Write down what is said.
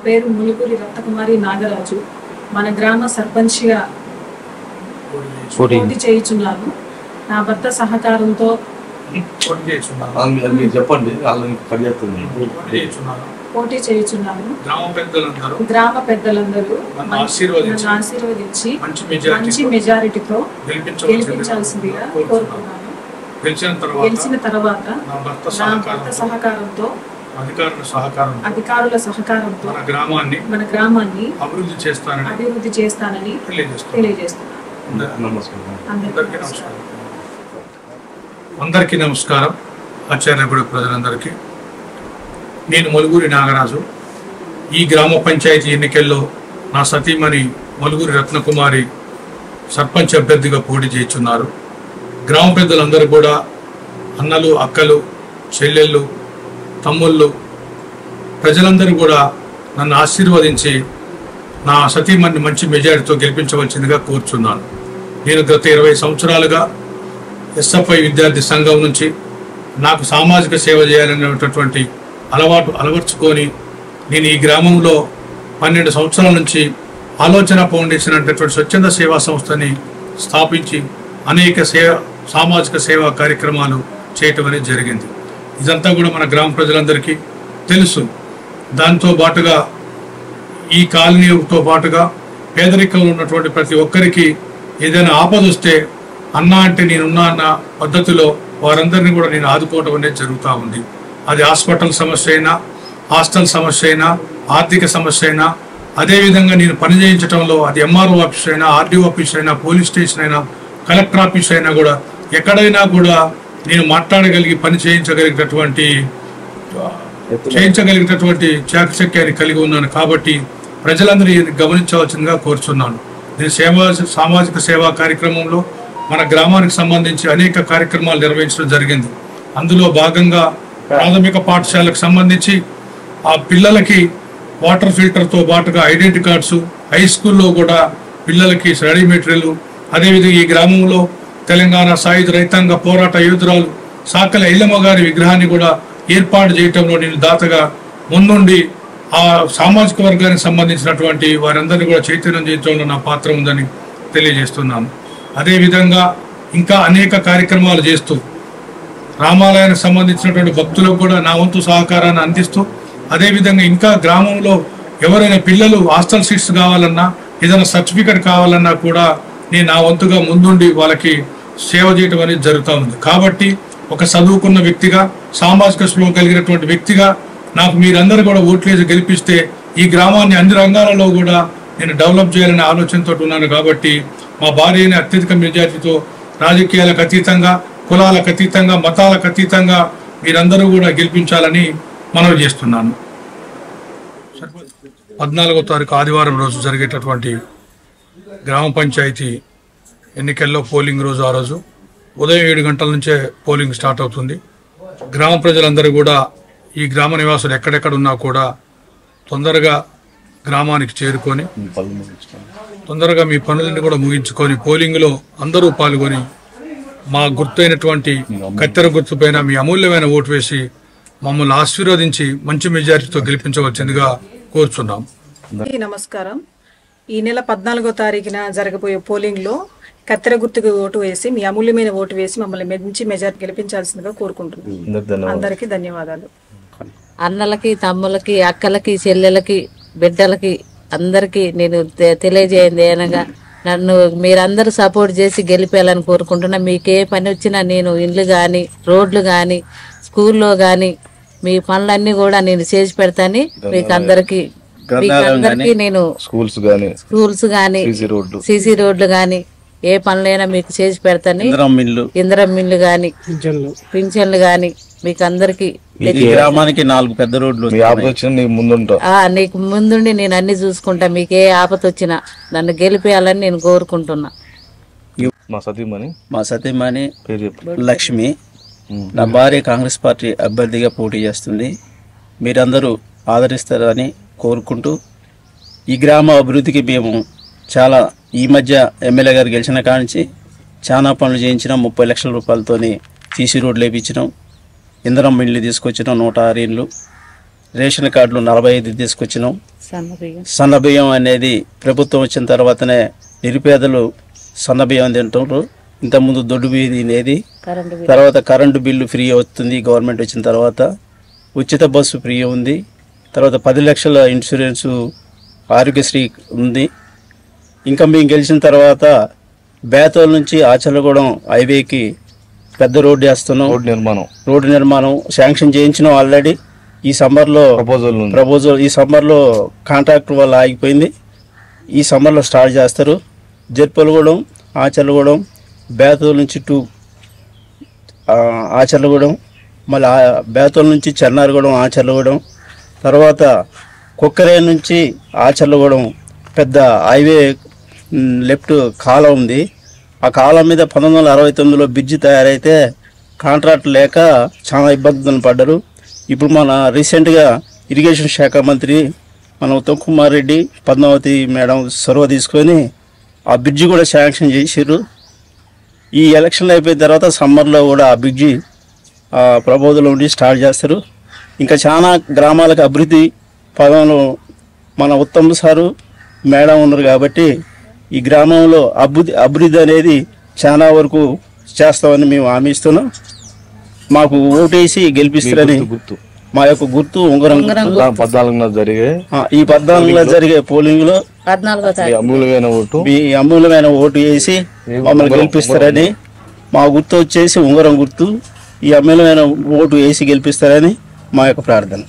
పేరు ములుగురి రత్నకుమారి నాగరాజు. మన గ్రామ సర్పంచ్గా పోటీ చేయుచున్నాను. నా భర్త సహకారంతో పోటీ చేయుచున్నాను. గ్రామ పెద్దలందరూ ఆశీర్వదించి మంచి మెజారిటీతో గెలిపించాల్సిందిగా కోరుకున్నాను. గెలిచిన తర్వాత నా భర్త సహకారంతో అధికారుల సహకారంతో మన గ్రామాన్ని అభివృద్ధి చేస్తానని తెలియజేస్తున్నాను. అందరికీ నమస్కారం. ఆచార్యగూడ ప్రజలందరికీ నేను ములుగురి నాగరాజు. ఈ గ్రామ పంచాయతీ ఎన్నికల్లో నా సతీమణి ములుగురి రత్నకుమారి సర్పంచ్ అభ్యర్థిగా పోటీ చేస్తున్నారు. గ్రామ పెద్దలందరూ కూడా అన్నలు, అక్కలు, చెల్లెళ్ళు, తమ్ముళ్ళు ప్రజలందరూ కూడా నన్ను ఆశీర్వదించి నా సతీమణిని మంచి మెజారిటీతో గెలిపించవలసిందిగా కోరుచున్నాను. నేను గత 20 సంవత్సరాలుగా ఎస్ఎఫ్ఐ విద్యార్థి సంఘం నుంచి నాకు సామాజిక సేవ చేయాలనేటటువంటి అలవర్చుకొని నేను ఈ గ్రామంలో 12 సంవత్సరాల నుంచి ఆలోచన ఫౌండేషన్ అనేటటువంటి స్వచ్ఛంద సేవా సంస్థని స్థాపించి అనేక సామాజిక సేవా కార్యక్రమాలు చేయటం అనేది జరిగింది. ఇదంతా కూడా మన గ్రామ ప్రజలందరికీ తెలుసు. దాంతో పాటుగా ఈ కాలనీతో పాటుగా పేదరికంలో ఉన్నటువంటి ప్రతి ఒక్కరికి ఏదైనా ఆపద వస్తే అన్నా అంటే నేనున్నా అన్న పద్ధతిలో వారందరినీ కూడా నేను ఆదుకోవడం అనేది జరుగుతూ ఉంది. అది హాస్పిటల్ సమస్య అయినా, హాస్టల్ సమస్య అయినా, ఆర్థిక సమస్య అయినా, అదేవిధంగా నేను పని చేయించడంలో అది ఎంఆర్ఓ ఆఫీస్ అయినా, ఆర్డీఓ ఆఫీస్ అయినా, పోలీస్ స్టేషన్ అయినా, కలెక్టర్ ఆఫీస్ అయినా కూడా ఎక్కడైనా కూడా నేను మాట్లాడగలిగి పని చేయించగలిగినటువంటి చాకచక్యాన్ని కలిగి ఉన్నాను. కాబట్టి ప్రజలందరూ గమనించవలసిందిగా కోరుచున్నాను. నేను సామాజిక సేవా కార్యక్రమంలో మన గ్రామానికి సంబంధించి అనేక కార్యక్రమాలు నిర్వహించడం జరిగింది. అందులో భాగంగా ప్రాథమిక పాఠశాలకు సంబంధించి ఆ పిల్లలకి వాటర్ ఫిల్టర్తో పాటుగా ఐడెంటిటీ కార్డ్స్, హై స్కూల్లో కూడా పిల్లలకి స్టడీ మెటీరియల్, అదేవిధంగా ఈ గ్రామంలో తెలంగాణ సాయుధ రైతాంగ పోరాట యోధురాలు సాకల ఎల్లమ్మ గారి విగ్రహాన్ని కూడా ఏర్పాటు చేయటంలో నేను దాతగా ముందుండి ఆ సామాజిక వర్గానికి సంబంధించినటువంటి వారందరినీ కూడా చైతన్యం చేయడంలో నా పాత్ర ఉందని తెలియజేస్తున్నాను. అదేవిధంగా ఇంకా అనేక కార్యక్రమాలు చేస్తూ రామాలయానికి సంబంధించినటువంటి భక్తులకు కూడా నా వంతు సహకారాన్ని అందిస్తూ, అదేవిధంగా ఇంకా గ్రామంలో ఎవరైనా పిల్లలు హాస్టల్ సీట్స్ కావాలన్నా, ఏదైనా సర్టిఫికెట్ కావాలన్నా కూడా నేను నా వంతుగా ముందుండి వాళ్ళకి సేవ చేయడం అనేది జరుగుతూ ఉంది. కాబట్టి ఒక చదువుకున్న వ్యక్తిగా, సామాజిక స్పృహ కలిగినటువంటి వ్యక్తిగా నాకు మీరందరూ కూడా ఓట్లేసి గెలిపిస్తే ఈ గ్రామాన్ని అన్ని రంగాలలో కూడా నేను డెవలప్ చేయాలనే ఆలోచనతో ఉన్నాను. కాబట్టి మా భార్యని అత్యధిక మెజారిటీతో రాజకీయాలకు అతీతంగా, కులాలకు అతీతంగా, మతాలకు అతీతంగా మీరందరూ కూడా గెలిపించాలని మనవి చేస్తున్నాను. 14వ తారీఖు ఆదివారం రోజు జరిగేటటువంటి గ్రామ పంచాయతీ ఎన్నికల్లో పోలింగ్ రోజు, ఆ రోజు ఉదయం 7 గంటల నుంచే పోలింగ్ స్టార్ట్ అవుతుంది. గ్రామ ప్రజలందరూ కూడా, ఈ గ్రామ నివాసులు ఎక్కడెక్కడ ఉన్నా కూడా తొందరగా గ్రామానికి చేరుకొని తొందరగా మీ పనులన్నీ కూడా ముగించుకొని పోలింగ్లో అందరూ పాల్గొని మా గుర్తైనటువంటి కత్తెర గుర్తుపైన మీ అమూల్యమైన ఓటు వేసి మమ్మల్ని ఆశీర్వదించి మంచి మెజారిటీతో గెలిపించవలసిందిగా కోరుచున్నాం. నమస్కారం. ఈ నెల 14వ తారీఖున జరగబోయే పోలింగ్లో కత్తెర గుర్తుకు ఓటు వేసి మీ అమూల్యమైన ఓటు వేసి మమ్మల్ని మంచి మెజారిటీ గెలిపించాల్సిందిగా కోరుకుంటున్నాను. అందరికీ ధన్యవాదాలు. అన్నలకి, తమ్ములకి, అక్కలకి, చెల్లెలకి, బిడ్డలకి అందరికీ నేను తెలియజేయండి అనగా నన్ను మీరందరూ సపోర్ట్ చేసి గెలిపేయాలని కోరుకుంటున్నా. మీకు ఏ పని వచ్చినా నేను ఇండ్లు కానీ, రోడ్లు కానీ, స్కూల్లో కానీ మీ పనులన్నీ కూడా నేను చేసి పెడతాను. మీకు అందరికి నేను స్కూల్స్ కానీ, సీసీ రోడ్లు కానీ ఏ పనులైనా మీకు చేసి పెడతాను. ఇందిరం మిల్లు కానీ, పింఛన్లు కానీ మీకు అందరికి గ్రామానికి 4 పెద్ద రోడ్లు నీకు ముందుండి నేను అన్ని చూసుకుంటా. మీకు ఏ ఆపత వచ్చినా నన్ను గెలిపేయాలని నేను కోరుకుంటున్నా. మా సతీమణి లక్ష్మి, నా భార్య కాంగ్రెస్ పార్టీ అభ్యర్థిగా పోటీ చేస్తుంది. మీరందరూ ఆదరిస్తారని కోరుకుంటూ, ఈ గ్రామ అభివృద్ధికి మేము చాలా ఈ మధ్య ఎమ్మెల్యే గారు గెలిచిన కానించి చాలా పనులు చేయించినాం. 30 లక్షల రూపాయలతోని సీసీ రోడ్లు వేయించినాం. ఇంధనం ఇళ్ళు తీసుకొచ్చినాం, 106 ఇళ్ళు. రేషన్ కార్డులు 45 తీసుకొచ్చినాం. సన్నబియ్యం అనేది ప్రభుత్వం వచ్చిన తర్వాతనే నిరుపేదలు సన్నబియ్యం తింటారు. ఇంతకుముందు దొడ్డు బియ్యం తినేది. తర్వాత కరెంటు బిల్లు ఫ్రీ అవుతుంది గవర్నమెంట్ వచ్చిన తర్వాత. ఉచిత బస్సు ఫ్రీ ఉంది. తర్వాత 10 లక్షల ఇన్సూరెన్సు ఆరోగ్యశ్రీ ఉంది. ఇంకా మేము గెలిచిన తర్వాత బేతోల్ నుంచి ఆచలగూడెం హైవేకి పెద్ద రోడ్డు వేస్తున్నాం. రోడ్డు నిర్మాణం శాంక్షన్ చేయించినాం ఆల్రెడీ. ఈ సమ్మర్లో ప్రపోజల్ ఈ సమ్మర్లో కాంట్రాక్టర్ వల్ల ఆగిపోయింది. ఈ సమ్మర్లో స్టార్ట్ చేస్తారు. జర్పలగూడెం, ఆచలగూడెం, బేతోల్ నుంచి ఆచలగూడెం, మళ్ళీ బేతోల్ నుంచి చెన్నారగూడెం, ఆచలగూడెం, తర్వాత కుక్కరే నుంచి ఆచలగూడెం పెద్ద హైవే లెఫ్ట్ కాలం ఉంది. ఆ కాలం మీద 1969లో బ్రిడ్జి తయారైతే కాంట్రాక్ట్ లేక చాలా ఇబ్బందులు పడ్డారు. ఇప్పుడు మన రీసెంట్గా ఇరిగేషన్ శాఖ మంత్రి మన ఉత్తమ్ కుమార్ రెడ్డి, పద్మావతి మేడం చొరవ తీసుకొని ఆ బ్రిడ్జి కూడా శాంక్షన్ చేసిర్రు. ఈ ఎలక్షన్లు అయిపోయిన తర్వాత సమ్మర్లో కూడా ఆ బ్రిడ్జి ప్రపోజల్ ఉండి స్టార్ట్ చేస్తారు. ఇంకా చాలా గ్రామాలకు అభివృద్ధి పదంలో మన ఉత్తమ్ సారు మేడం ఉన్నారు కాబట్టి ఈ గ్రామంలో అభివృద్ధి అనేది చాలా వరకు చేస్తామని మేము హామీ ఇస్తున్నాం. మాకు ఓటేసి గెలిపిస్తారని మా యొక్క గుర్తు ఉంగరం. ఈ 14లో జరిగే పోలింగ్ లో మీ అమూల్యమైన ఓటు వేసి మమ్మల్ని గెలిపిస్తారని, మా గుర్తు వచ్చేసి ఉంగరం గుర్తు. ఈ అమూల్యమైన ఓటు వేసి గెలిపిస్తారని మా యొక్క ప్రార్థన.